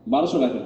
1200 টাকা।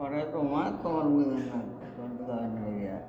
orang rumah kamar mengenal kebetulan ya.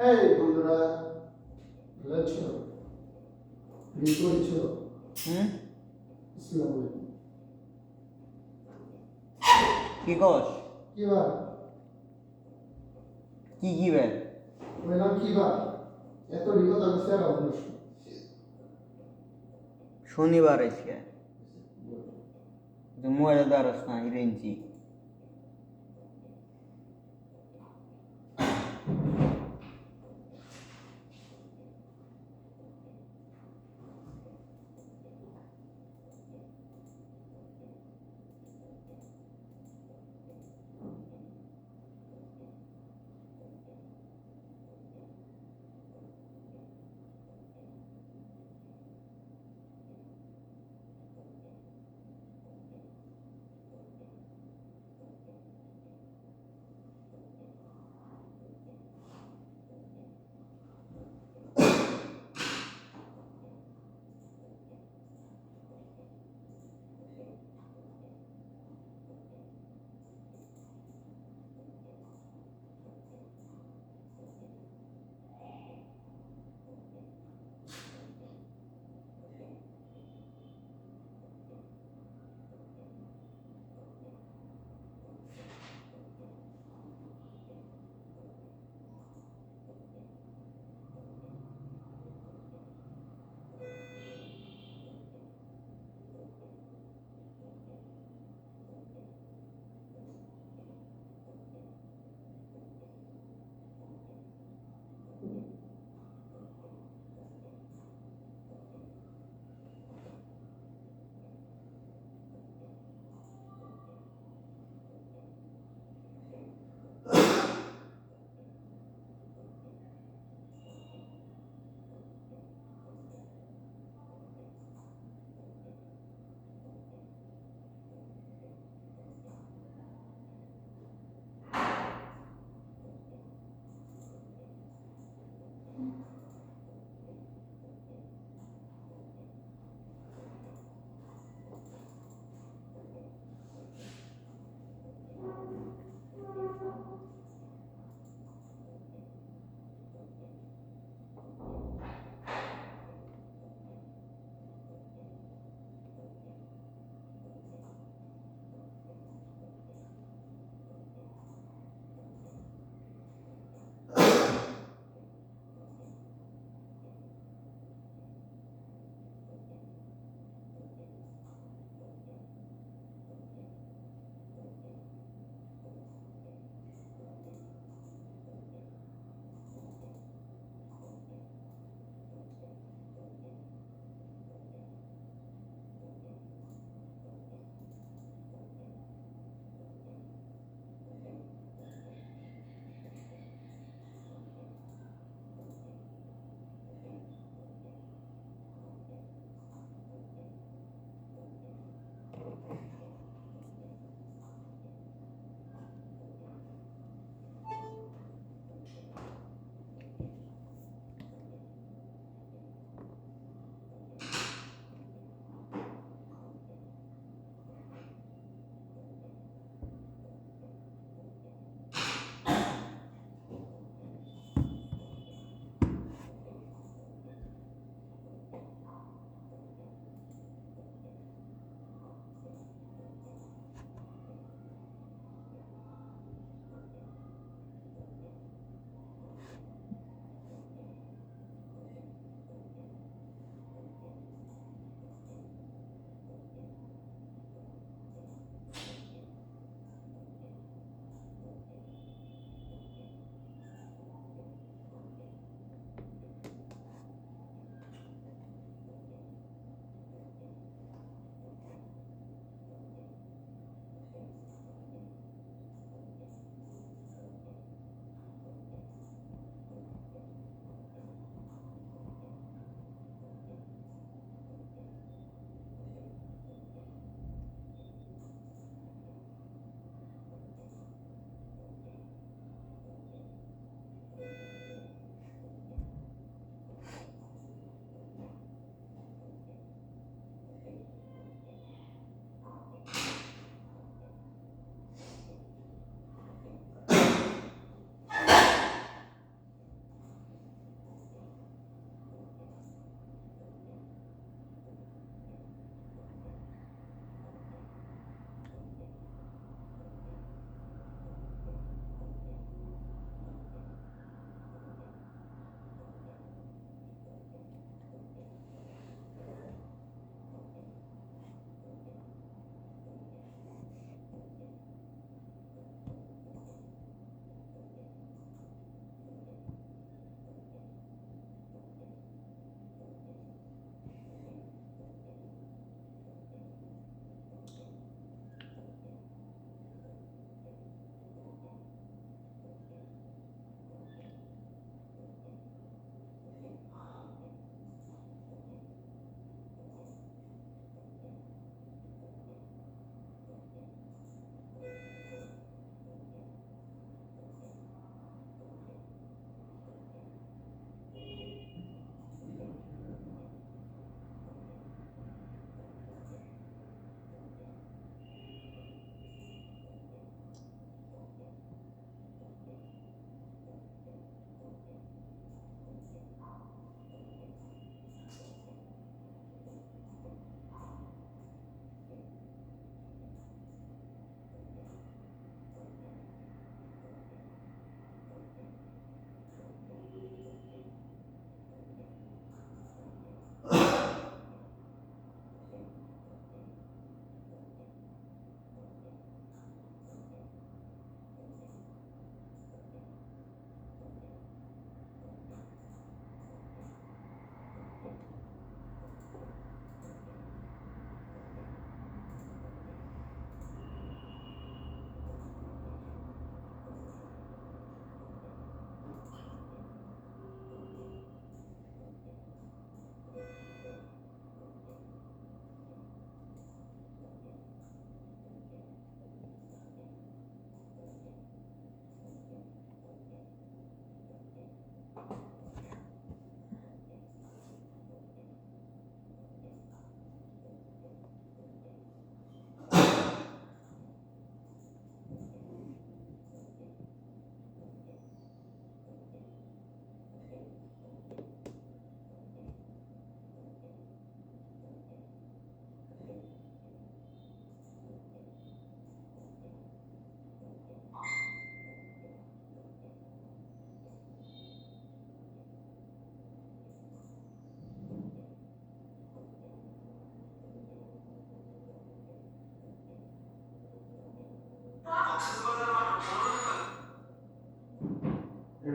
এই বন্ধুরা, ভালো আছো? কি করছো? হুম আসসালামু আলাইকুম। কি কস কি বার? কি বে বললাম কি বার? এত রিগত অবস্থা রাখুন। শনিবার আজকে তুই মোবাইল দাঁড়াস না ইরেঞ্চি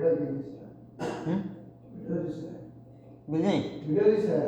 ভিডিও দিছে হুম ভিডিও দিছে বুঝলি ভিডিও দিছে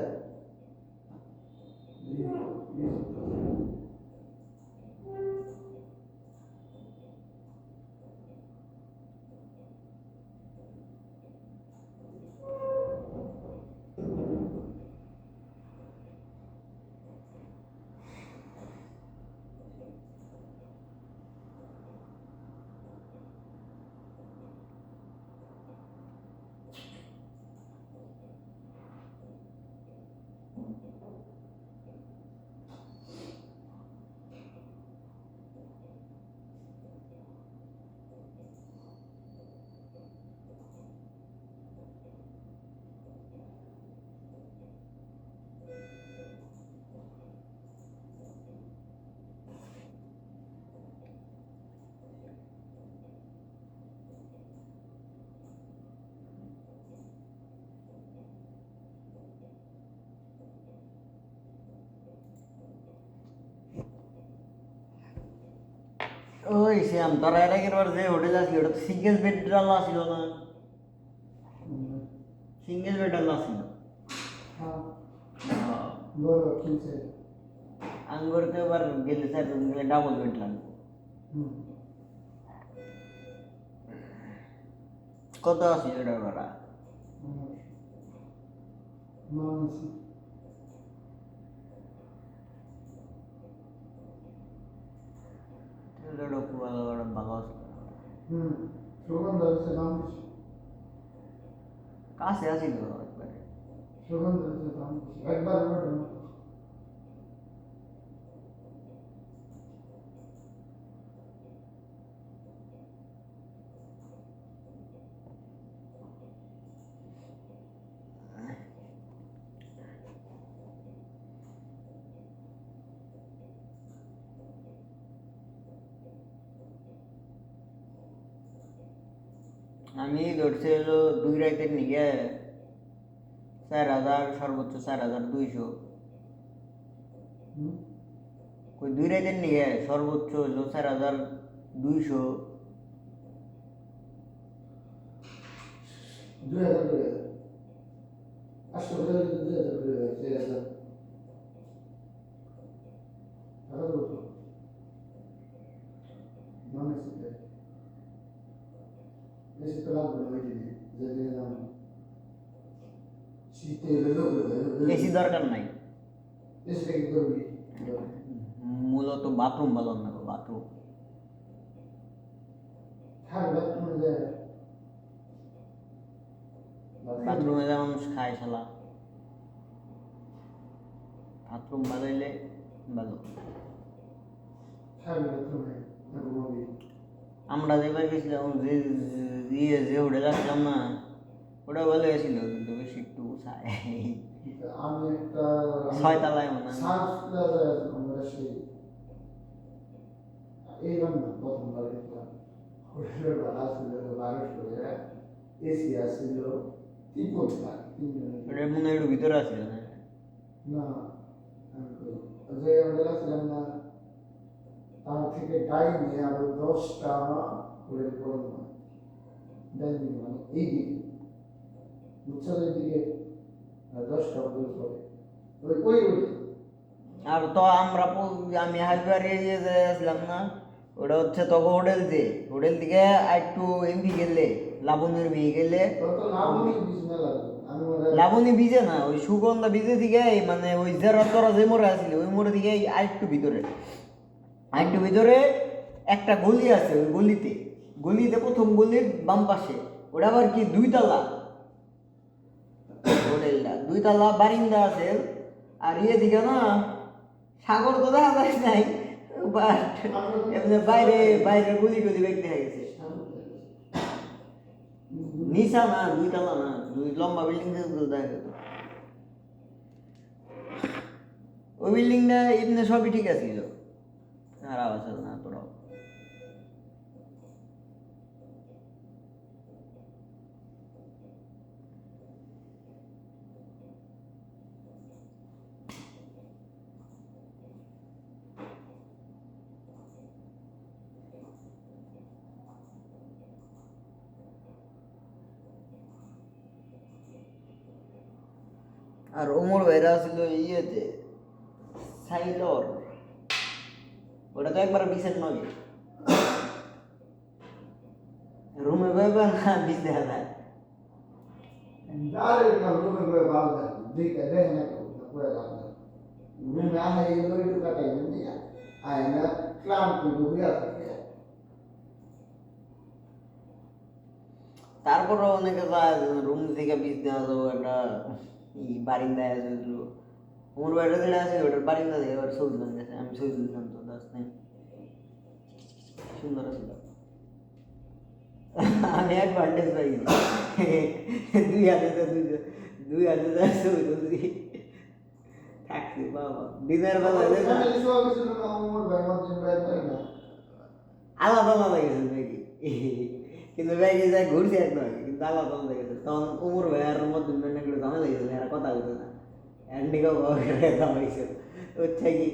ওই শ্যাম তোরা এর আগের বার যে হোটেল আসলি ওটা তো সিঙ্গেল বেড ডালা ছিল না সিঙ্গেল বেড ডালা ছিল হ্যাঁ বলো কিনছে আঙ্গুরতে এবার গেলে স্যার গেলে ডাবল বেড লাগবে কত আসছিল এটা ভাড়া মানুষ এটা খুব ভালো ভালো আছে সুগন্ধ হচ্ছে দাম বেশি কাছে আসিল একবারে সুগন্ধ হচ্ছে দাম বেশি একবার আমি ধরছে হলো 2 রাতের নিগে 4,000 সর্বোচ্চ 4,200 কই 2 রাতের নিগে সর্বোচ্চ হলো 4,200 2000 করে আসলে 2000 করে সেই আছে টাকা তো মানে সেটা বেশি তো লাগবে না ওই দিনে যে যে দাম শীতে এসি দরকার নাই এসে কি করবি মূলত বাথরুম ভালো না বাথরুম থাকবে তুমি যে বাথরুমে যা মানুষ খায় শালা বাথরুম বানাইলে ভালো থাকবে তুমি ঘুমাবি আমরা যেবার গেছিলাম যে হোটেল আসলাম না ওটা ভালো ছিল কিন্তু বেশি একটু চায় আমি একটা 6 তলায় মনে হয় সার্চ প্লাজা আমরা সেই এই রান্না প্রথমবার দেখলাম হোটেলের ভাড়া ছিল 1200 টাকা এসি আসছিল 53 লাখ 3 ওটার মনে হয় একটু ভিতরে আসছিল না না যে হোটেল আসলাম না তার থেকে ডাইনে আরো 10টা হোটেল পড়ল না ডাইনে মানে এই দিকে বুঝছো দিকে 10টা হোটেল পড়ে ওই হোটেল আর তো আমরা আমি হাজবার এরিয়াতে আসলাম না ওটা হচ্ছে তখন হোটেল থেকে একটু এমপি গেলে লাবণীর মেয়ে গেলে তত লাভই বিশ না লাগে আমি লাবণী বীজে না ওই সুগন্ধা বীজে থেকে মানে ওই তোরা যে মোড়ে আসলি ওই মোড়ে থেকে আরেকটু ভিতরে একটা গলি আছে ওই গলিতে প্রথম গলির বাম পাশে ওটা আবার কি 2 তলা হোটেলটা 2 তলা বারিন্দা আছে আর দিকে না সাগর তো দেখা যায় নাই বাট এমনি বাইরে গলি দেখতে গেছে নিচা না 2 তলা না 2 লম্বা বিল্ডিং দেখা গেল ওই বিল্ডিংটা এমনি সবই ঠিক আছিল খারাপ আছে না তোরাও আর ওমর ভাইরা ছিল ইয়েতে সাইলর, ওটা তো একবার বিশেষ নয়, রুমে ভাইবা না বিষ দেখা যায়। Dale una broma que va a dar, diga, déjame que no pueda dar. No me haga ir a ir a la calle, ay, na, claro que no voy a hacer. তারপরও অনেকে যায় room থেকে বিষ দেওয়া যাবো একটা বারিন্দায় আছে ওমর ভাইরা যেটা আছে ওটার বারিন্দা দিয়ে এবার ছবি তুলে গেছে, আমি ছবি তুললাম তো দাস নেই, সুন্দর ছিল। আমি অ্যাডভান্টেজ পাই দুই হাতে দুই হাতে ছবি তুলছি থাকছি বাবা দিনের বেলা আলাদা আলাদা গেছে ব্যাগি, কিন্তু ব্যাগে যায় ঘুরছে এক নয়, কিন্তু আলাদা আলাদা গেছে। তখন উমর ভাইয়ার মধ্যে মেনে করে জানা লাগছে এরা কথা বলতো না, অ্যান্ডিকেও দামাইছে হচ্ছে কি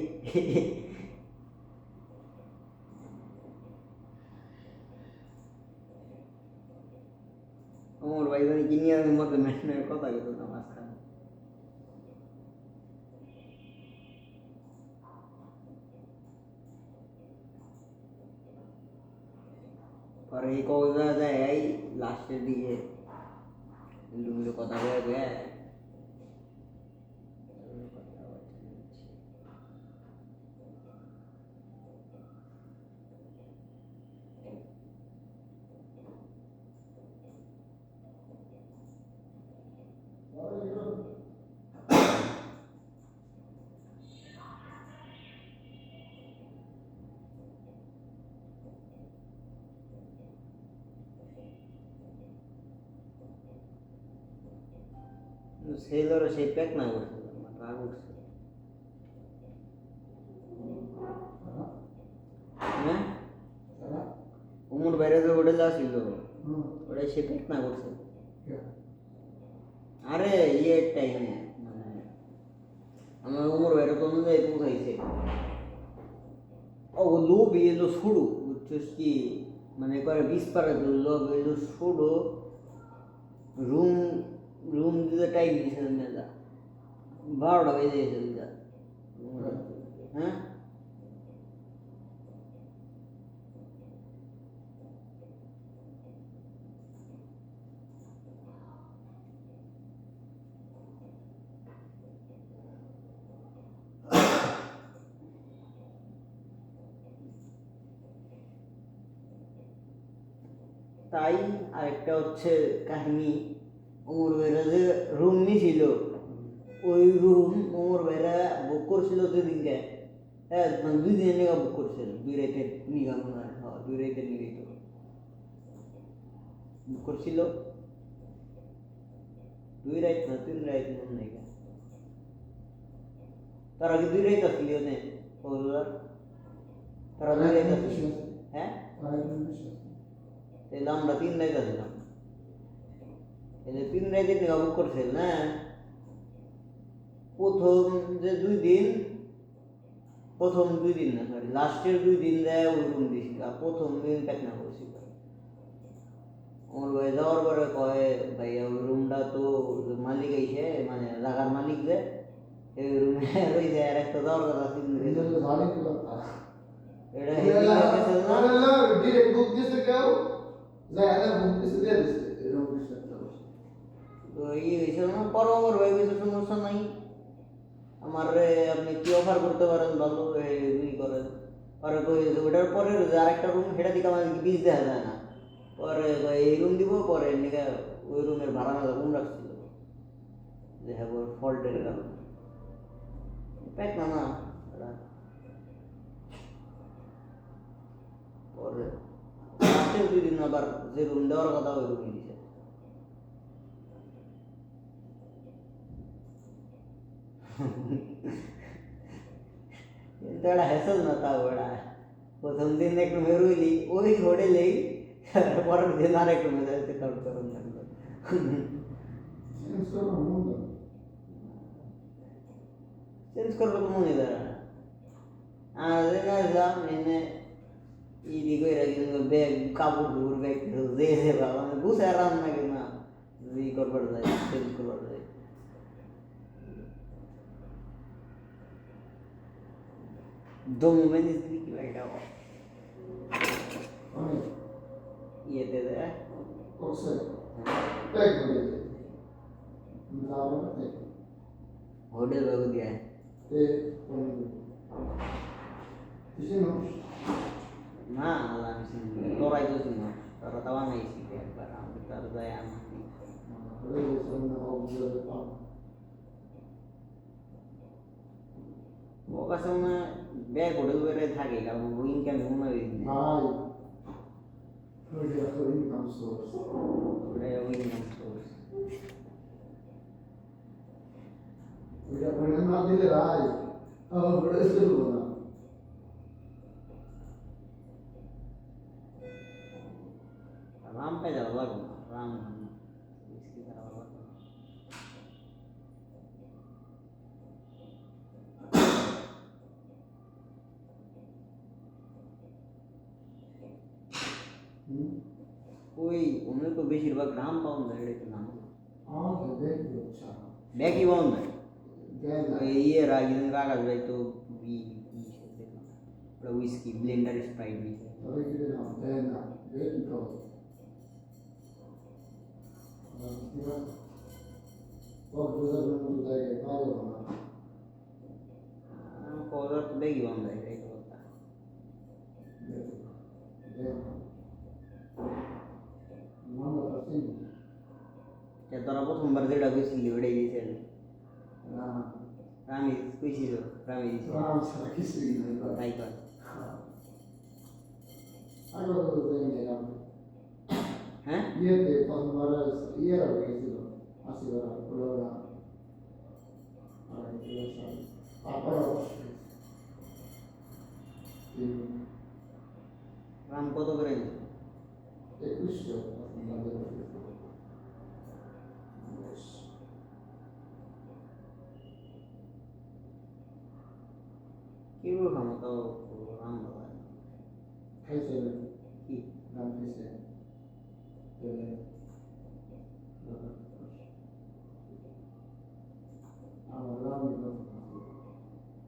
উমর ভাই জানি কি নিয়ে মধ্যে মেনে কথা বলতো না মাঝখানে। পরে এই কবজা যায় এই লাস্টের দিকে মিলু কথা বলে দেয় সেলর সেই প্যাক না করছে রাগ উঠছে। হ্যাঁ উমর বাইরে যে হোটেল আসছিল ওটা সে প্যাক না করছে। আরে ইয়ে টাইমে মানে আমার উমর বাইরে তো অনুযায়ী পৌঁছাইছে ও লোভ এলো শুরু বুঝছিস কি মানে করে 20 পারে লোভ এলো শুরু রুম রুম দিতে টাইম দিয়েছে মেলা 12টা বেজে গেছে। হ্যাঁ তাই আরেকটা হচ্ছে কাহিনী, ওমর ভাইরা যে রুম নিয়েছিল ওই রুম ওমর ভাইরা বুক করছিল দুদিনকে, হ্যাঁ মানে 2 দিনের নিগা বুক করছিল, 2 রাতের নিগা মনে হয়, হ্যাঁ 2 রাতের নিগাই তো বুক করছিল, 2 রাত না 3 রাত মনে নাই। তার আগে 2 রাত আসছিল না কবুলার, তারা 2 রাত আসছিল। হ্যাঁ তাহলে আমরা 3 রাত আসলাম, এই 3 রাতের নিগা বুক করছিল না। প্রথম যে 2 দিন, প্রথম 2 দিন না সরি লাস্টের 2 দিন দেয় ওই রুম দিয়েছিল, আর প্রথম দিন প্যাকনা করছিল। আমার ভাই যাওয়ার পরে কয় ভাইয়া ওই রুমটা তো মালিক আইসে মানে জায়গার মালিক যে এই রুমে রয়েছে আর একটা যাওয়ার কথা ছিল এটা ডিরেক্ট বুক দিছে কেউ যায় না বুক দিছে দিয়ে দিছে এরকম কিছু একটা তো এই হয়েছিল না। পরে আমার ভাই কিছু সমস্যা নাই, আমার আপনি কি অফার করতে পারেন ভালো ই করেন। পরে কইছে ওটার পরে আরেকটা রুম সেটা দিকে আমার বিষ দেখা যায় না, পরে এই রুম দিব, পরে এমনিকে ওই রুমের ভাড়া না রুম রাখছিল যে হ্যাঁ ফল্টের কারণে প্যাক না না পরে লাস্টের 2 দিন আবার যে রুম দেওয়ার কথা ওই রুমে দিছে। কিন্তু এটা হেসল না তাও এটা প্রথম দিন একটু মেরুইলি ওই হোটেলেই, পরের দিন আর একটু মজা হচ্ছে কাউন্ট করুন লাগলো। চেঞ্জ করবো তো মনে দেয় না আর আসলাম এনে ইডি করে কিন্তু ব্যাগ কাপড় ধুর ব্যাগ দিয়ে বাবা বুঝে আরাম লাগে না ই করবার যায় চেঞ্জ করবার যায় দমু মেনে দিলি কি এটা অনেক ইয়েতে দেয় করছে ব্যাগ করে যাবো না তাই হোটেল বাবু দিয়ে এ কিছু না না আল্লাহ তোরাই তো শুনো তোরা তাও আনাইছি একবার আমি তার যায় আমি হয়ে গেছে না অবজার্ভ পাম ও কাছে মনে ব্যাগ হোটেল বেড়ে থাকে কারণ ও ইনকাম মনে হয় ভাই ওইটা তো ইনকাম সোর্স ওটাই ও ইনকাম সোর্স ওইটা পয়সা না দিলে ভাই আমার ঘরে চলবো না রাম পে যাওয়া লাগবে না রাম মিষ্টি খাওয়া লাগবে না ওই উনি তো বেশিরভাগ রাম পাউন দেয় এটা নাম আমাকে দেখতে ইচ্ছা ব্যাগই পাউন দেয় দেয় না ইয়ে রাগাজ ভাই তো ওটা উইস্কি ব্লেন্ডার স্প্রাইট দিয়েছে তবে কি না দেয় না দেখি তো কক্সবাজারের মতো জায়গায় পাবো না কদার তো ব্যাগই পাউন দেয় এটাই তো কথা তোরা প্রথমবার যেটা গেছিলি ওটাই দিয়েছে রামি কইছিল রামি দিয়েছে তাই কর হ্যাঁ ইয়েতে প্রথমবার ইয়েরা গেছিল আসিবার ওরা তারপর অবশ্যই রাম কত করে নিছে 2100 কি বলবো খামো তাও রাম বাবা খাইছে কি নাম খাইছে আমার রাম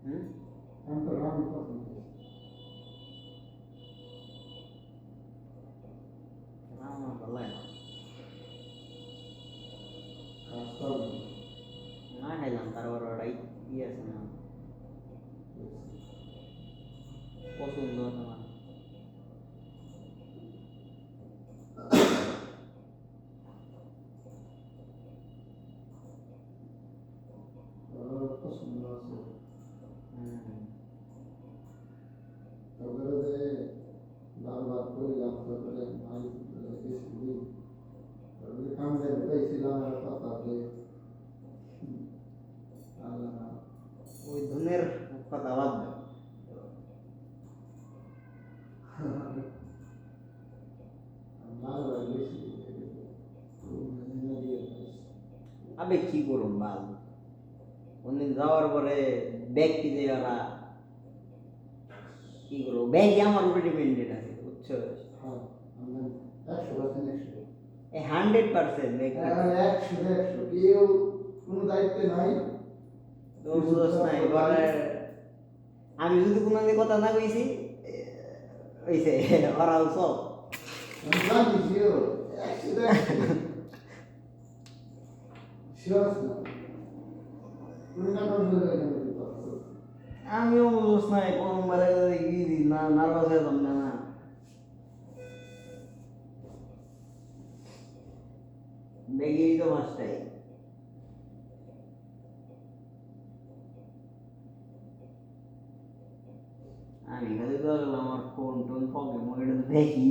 হুম আমি তো রাম পছন্দ রাম আমার ভালো লাগে না রাস্তা না খাইলাম তারপর ওটাই ইয়ে আছে না পছন্দ তোমার পছন্দ আছে হুম তারপরে যে বারবার করে যাত্রা করে মাই গেছি তারপরে কামড়ে পাইছিলাম আর কথাতে আল্লাহ ওই ধনের কথা বাদ দাও বারবার গেছি আবে কি করুম বাল অনেক যাওয়ার পরে ব্যাগ কি যে ওরা কি করবো ব্যাগ আমার উপরে ডিপেন্ডেড আছে বুঝছো হ্যাঁ আমরা 100% এই 100% ব্যাগ 100 কেউ কোনো দায়িত্বে নাই তো বুঝছ না এবারে আমি যদি কোনো দিন কথা না কইছি ওইছে ওরাও সব আমি জানি জিও 100 শিওর না তুমি না করলে আমিও বুঝছ না কোন বারে কি না নার্ভাস হয়ে যাম না ব্যাগেই তো মাছটাই আমি খালি তো আমার ফোন টোন প্রবলেম ওটা তো দেখি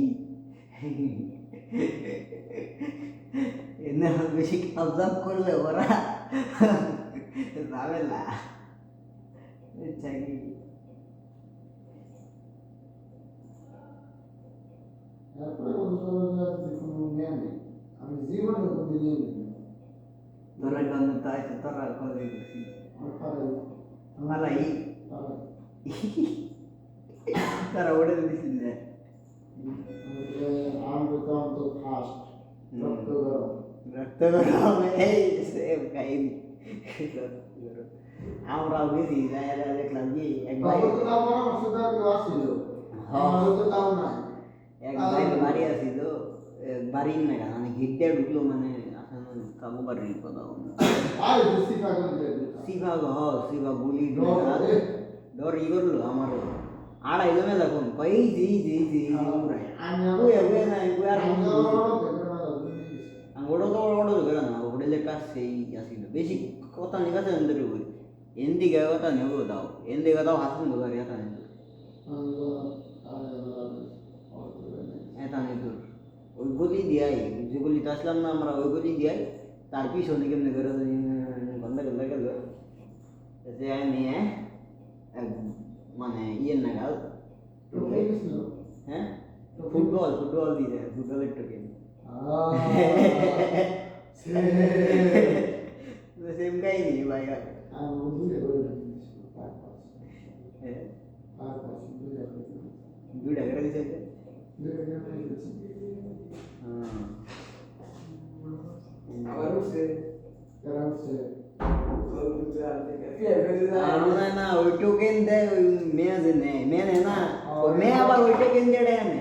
এনে বেশি অবজার্ভ করলে ওরা যাবে না চাকরি তারপরে বলতে কোনো জ্ঞান নেই আমি জীবনে কোনো নিয়ে নিই তোরা গন্ধ তাই তো তোরা করে গেছি আমার পাড়াই মালাই তারা ওটা দিছিল না আমরা তো ফাস্ট রক্ত গরম রক্ত গরম এই সেম কাহিনী আমরাও গেছি দেখলাম কি এক ভাই বাবু তো তাও পরামর্শ দেওয়ার কেউ আসছিল আমার তো তাও না এক ভাই বাড়ি আসিল বাড়ি না কেন মানে গিটে ঢুকলো মানে আসলে কাবু বাড়ির কথা আর বেশি পাগল দিয়ে শিবা গুলি ডর রে। ডর ই করলো আমারও আড়াইলো মেলা কোন কই জি আমি বুয়ে না বুয়ে আর আমি ওড়ো তো ওড়ো গেল না ওড়েলে কাজ সেই আসিল বেশি কথা নিকাছে এন্দ্রে বই এন্দিকে কথা নেবো দাও এন্দিকে দাও হাসুন দোকারি কথা নেই এটা নেই তোর ওই গলি দিয়াই যে গলিতে আসলাম না আমরা ওই গলি দিয়াই তার পিছনে কেমনে করে গন্ধা গন্ধা গেল যে নিয়ে মানে ইয়ের নাগাল হ্যাঁ ফুটবল দিয়ে ফুটবলের টোকে সেম কাহিনী ভাই দুইটা করে দিছে না ওই টোকেন দেয় ওই মেয়ে যে নেয় মেয়ে নেয় না ওই মেয়ে আবার ওই টোকেন দিয়ে দেয় না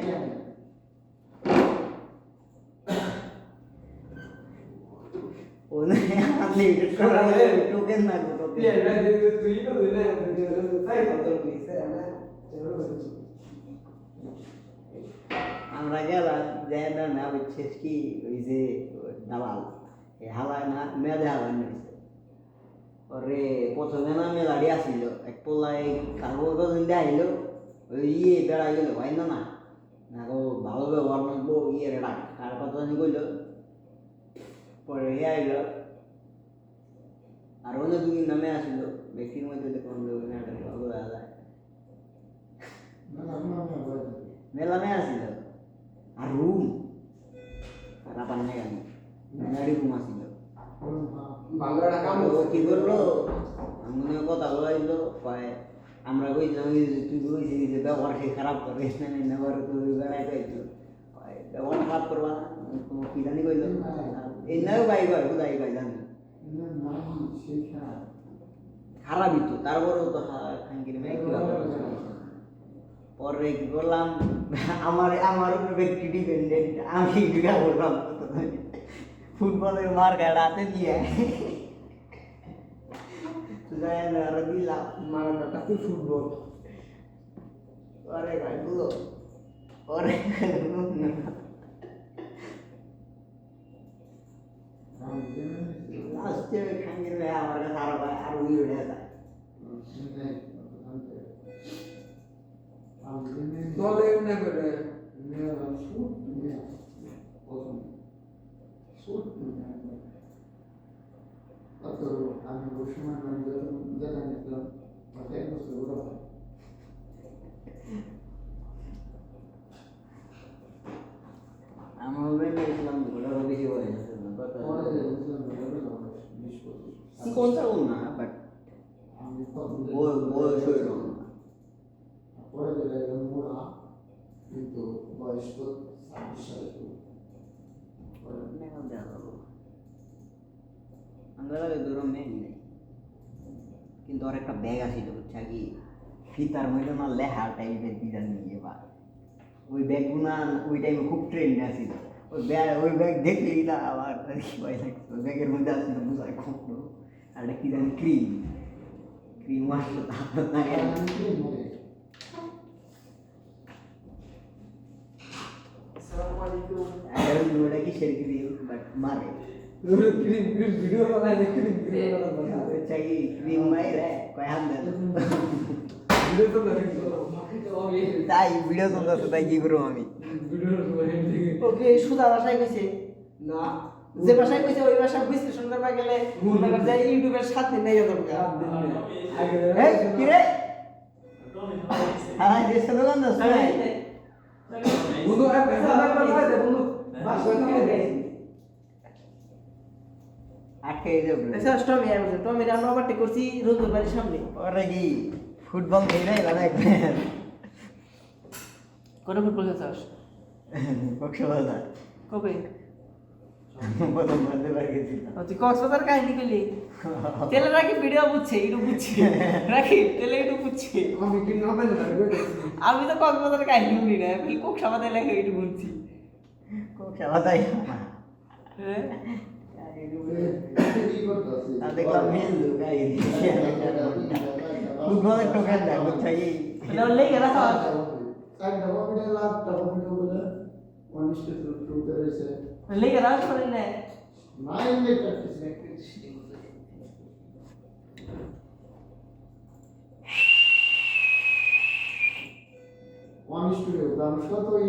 আনলিমিটেড টোকেন না আমরা গেলাম দেয় না বুঝছিস কি ওই যে দালাল হালায় না মেয়াদে হালায় নিয়েছে ওরে প্রথমে না মেয়ে দাঁড়িয়ে আসিল এক পোলাই কাগজ আইলো ওই ইয়ে বেড়াই গেল ভাই না না গো ভালো ব্যবহার মানবো ইয়ে রেডা কার কথা জানি কইল পরে হে আইল আর অন্য দুদিন নামে আসিল ব্যক্তির মধ্যে দেখুন ভালো যায় মেলামে আসিল আর রুম রাপান নাই গানি মেলারি রুম আসিল কি করলো মনে কথা বলাইলো কয় আমরা কইছিলাম তুই কইছিলি যে ব্যবহার সে খারাপ করে নেবার তুই বেড়াই পাইছো ব্যবহার খারাপ করবা না কোনো কি জানি কইলো এই নাও গাই কয় কোথায় গাই জানি খারাপই তো তারপরেও তো খাঙ্কির মেয়ে কি পরে কি করলাম আমার উপর ব্যক্তি ডিপেন্ডেন্ট আমি ঢুকা করলাম ফুটবলের মার গাড়া হাতে দিয়ে দিলাম মারাটা ফুটবল পরে গাইগুলো পরে লাস্টে খাঙ্গের মেয়ে আমার কাছে আরো আরো উড়ে যায় আমি বসমান দেখা নিতাম আমার গেছিলাম ওটা বেশি হয়ে যাচ্ছে কোনটা না বাট বয়স হইল পরে গেলাম মোড়া কিন্তু বয়স তো 26 সাল আমরা দূর নেই কিন্তু আর একটা ব্যাগ আসিল বুঝছা কি ফিতার মধ্যে না লেহা টাইপের ডিজাইন নিয়ে বা ওই ব্যাগগুনা ওই টাইমে খুব ট্রেন্ডে আসিল ওই ব্যাগ দেখলে এটা আবার ভয় লাগছে ওই ব্যাগের মধ্যে আসিল বুঝায় খুব আর একটা কি জানি ক্রিম আসলো তারপর ওটা কি শের ক্রিম বাট মারে ভিডিও বানায় চাই ক্রিম মাইরে কয় হাত দেন তাই ভিডিও চলতেছে তাই কি করবো আমি ওকে সুদা ভাষায় কইছে না যে ভাষায় কইছে ওই ভাষা বিশ্লেষণ করবা গেলে ইউটিউবের 7 দিন নাই যাবে এই কি রে হ্যাঁ যে সদগন না শুনাই বন্ধু আর পেছাল করবা দে বন্ধু বাস করে দে আটকে যাবে আচ্ছা টমি আমি টমি রান্না বাটি করছি রোদুর বাড়ির সামনে ওরে কি ফুটবল খেলে না একবার কোন ফুটবল খেলছস কক্সবাজার কবে প্রথম বলতে পারি গেছিলাম তুই কক্সবাজার কাহিনী করলি তেলে রাখি ভিডিও বুঝছে একটু বুঝছি রাখি তেলে একটু বুঝছি আমি কি নবেল দেখছি আমি তো কক্সবাজার কাহিনী শুনি না আমি কোকসাবাদে লেখা একটু বুঝছি খুব সাবাতাই হ্যাঁ কি করতেছি দেখলাম মিলু গাই ফুটবলের টোকেন দেয় বুঝছাই এটা লেগে রাখা এক ডাবল মিটার লাভ ডাবল মিটার বলে অনিশ্চিত রূপ রয়েছে লেগে রাখা করে না নাইন মিটার প্র্যাকটিস অনিশ্চিত আমি কত ওই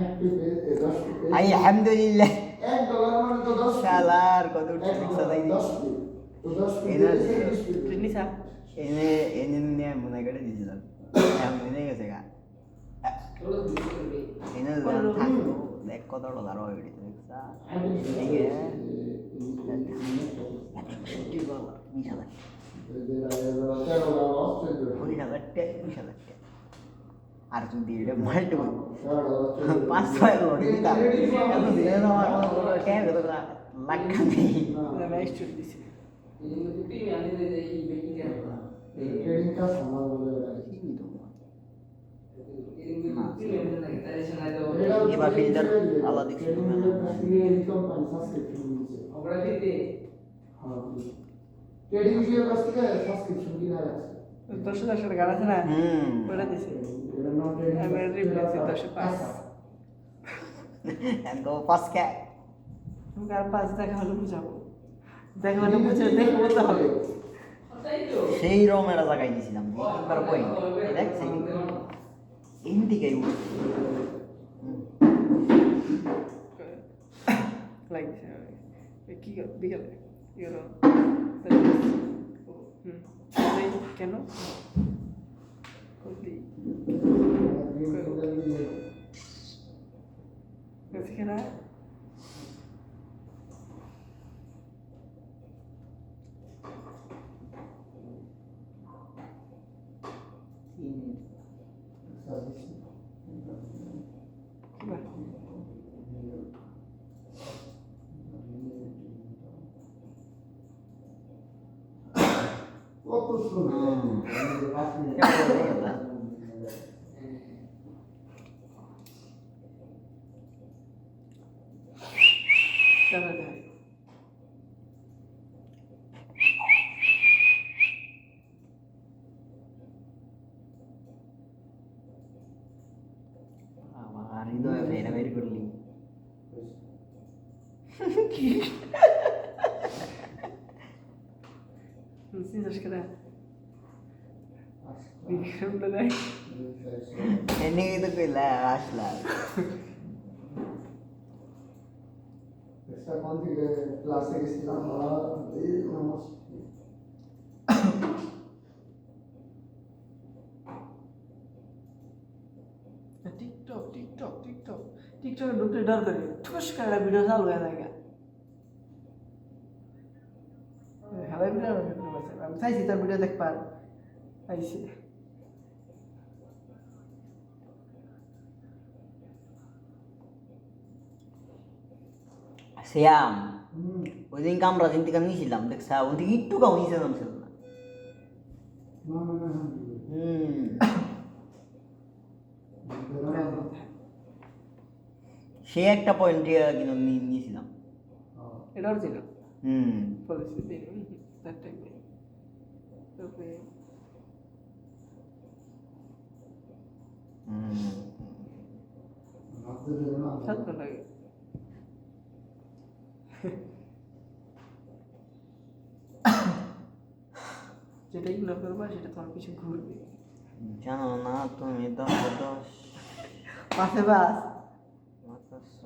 এক পেপে 10 পেপে আলহামদুলিল্লাহ $1 মানে তো 10 শালার কত রিক্সা দেই 10 তো 10 এরা ট্রেনি সা এনে এনে নিয়ে মনে করে দিয়েছিলাম আমি নিয়ে গেছে গা এনে যান থাকতো দেখ কত ডলার হয় রিক্সা আর যদি এটা মাল্টিপল 5-6 লোডি দিতাম এত দিলে আমার কেন লাখ নেই রাইস্ট দিছে ট্রেডিং কা সামাল বলে এবার ফিল্টার আলাদা দেখছি কোম্পানি সাবস্ক্রিপশন দিয়েছে আমরা দিতে হ্যাঁ ট্রেডিং ভিডিও কাছ থেকে সাবস্ক্রিপশন কিনা রাখছে 10,000 টাকা গাড়া আছে না ওটা দিছে এটা নট ট্রেডিং আমি রিপ্লেস 10,500 এন্ড 5K তুমি আর 5 টাকা হলো বুঝাবো দেখা হলে বুঝে দেখে বলতে হবে সেই রকমের জায়গায় দিয়েছিলাম একবার পয়েন্ট দেখ সেই ইন্ডিকে লাগছে কি বিকেলে ইউরো কেন কেনা কত সুন্দর আমার হৃদয় ফেরা বের করলি সিজাস করা বিক্রম লাগাই এনে তো কইলা আসলা এটা কোন দিকে ক্লাসে গেছিলাম এই टिकटॉक ढूंढते डर कर ठुस कर वीडियो चालू है जाएगा हमें भी डर लगता है हम सही सीधा वीडियो देख पा ऐसे শ্যাম ওই দিন আমরা যেন থেকে নিয়েছিলাম দেখছা ওন থেকে একটু কাউ নিচে নামছিল না সে একটা পয়েন্ট কিন্তু নিয়েছিলাম এটাও ছিল পরিস্থিতি that time ওকে সাত ঘন্টা আগে যেটা ইগনোর করবা সেটা তোমার পিছু ঘুরবে জানো না তুমি তো পাশে বাস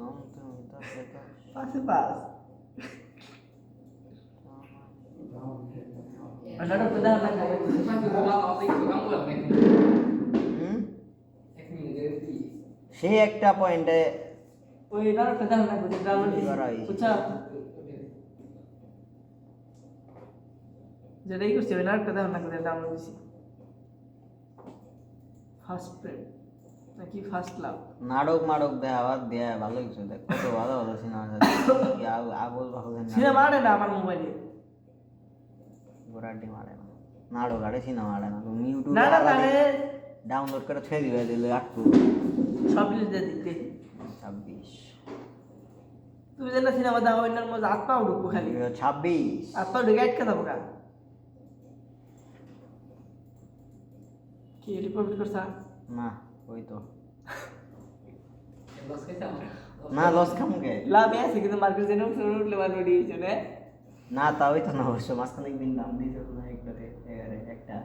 তুমি তো পাশে বাস Ada beda lagi. সে একটা পয়েন্টে ওই না beda lagi বুঝে ডাউনলোড বুঝছা যেটাই করছি ওই না beda lagi ডাউনলোড দিছি ফার্স্ট প্রিন্ট কি ফার্স্ট লাভ। নাটক মাটক দেয় আবার দেয় ভালো কিছু দেখ কত ভালো ভালো সিনেমা আবল ভালো সিনেমা আরে না আমার মোবাইলে। গোরাটি মারে না নাটক আরে সিনেমা আরে না তুমি ইউটিউব না না মানে ডাউনলোড করে ছেড়ে দিবে দিলে একটু সব কিছু দিয়ে দিতে। 26 তুমি যেন সিনেমা দাও ওইটার মধ্যে হাত পাও ঢুকবো খালি। 26 হাত পাও ঢুকে আটকে যাবো গা। কি রিপোর্ট করছা? না ওই তো লস খাইছে আমরা না লস খামুকে লাভ আছে কিন্তু মার্কেট জেনে উঠলে মানে ওডি হয়েছে না। না তা ওই তো না অবশ্য মাঝখানে একদিন দাম দিয়েছে না একটাতে একটা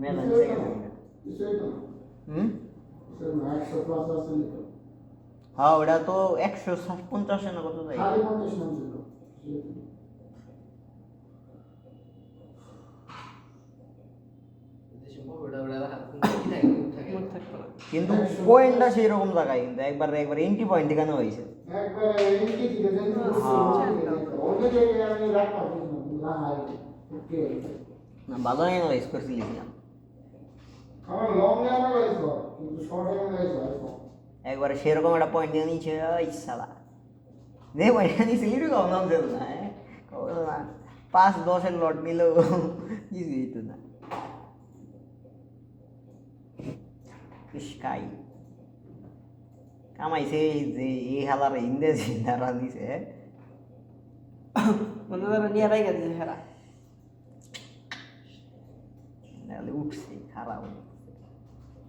মেলা নিচে গেছে কিছুই তো না। হুম কিছুই না, 100+ আসেনি তো। হ্যাঁ ওটা তো 150 না কত যাই 50 নাম ছিল। কিছুই তো না। দেশে মোবাইলটা ওটা হাত কি থাকে মুখ থাকতো না। কিন্তু পয়েন্টটা সেই রকম জায়গায় কিন্তু একবার এন্ট্রি পয়েন্ট এখানে হয়েছে একবারে এনকি থেকে দেন তো অন্য জায়গায় আমি রাখ পাচ্ছি না হাই ওকে না ভালো অ্যানালাইজ করছিলাম আমার লং অ্যানালাইজ হয় কিন্তু শর্ট অ্যানালাইজ হয় না একবার সেরকম একটা পয়েন্ট নিয়ে নিচ্ছে ওই শালা যে পয়েন্ট নিয়েছে এটুকু কম নাম দিল না কবল না 5-10 লট নিলেও কিছুই তো না স্কাই কামাইছে যে এই হালার ইন্দে জিন্দারা দিছে বন্ধু তারা নিয়ে রাই গেছে হেরা। নাহলে উঠছে খারাপ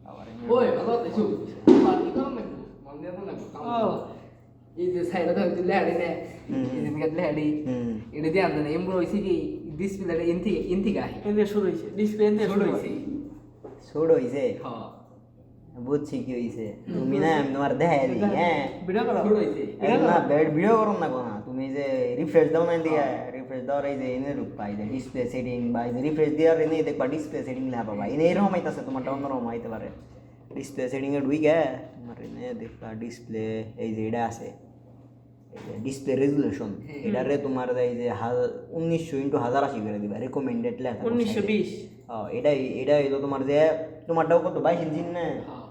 আবার ওই ভালো দেখো পার্টি করো নাকি মন দিয়ে তো নাকি এই যে সাইডে তো লেহাড়ি নে এই যে দিকে লেহাড়ি এটা দিয়ে আনতে এমব্রো হইছে কি ডিসপ্লে ইনথি গায় এতে শুরু হয়েছে ডিসপ্লে এতে শুরু শুরু হইছে হয়েছে। ছোট হইছে হ্যাঁ বুঝছি কি হইছে তুমি না আমি তোমার দেখাই দিই হ্যাঁ ভিডিও করো শুরু হইছে না বেড ভিডিও করুন না কোনা তুমি যে রিফ্রেশ দাও না দিয়ে রিফ্রেশ দাও এই যে এনে রূপ পাই যে ডিসপ্লে সেটিং বা এই যে রিফ্রেশ দেওয়ার এনে দেখবা ডিসপ্লে সেটিং লেখা পাবা এনে এরকম আইতাছে তোমারটা অন্যরকম আইতে পারে ডিসপ্লে সেটিং এ ঢুইকে তোমার এনে দেখবা ডিসপ্লে এই যে এটা আছে এই যে ডিসপ্লে রেজুলেশন এটারে তোমার এই যে 1900x1080 করে দিবা রেকমেন্ডেড লেখা 1920 হ্যাঁ এটা হইলো তোমার যে তোমারটাও কত 22 ইঞ্চি না হ্যাঁ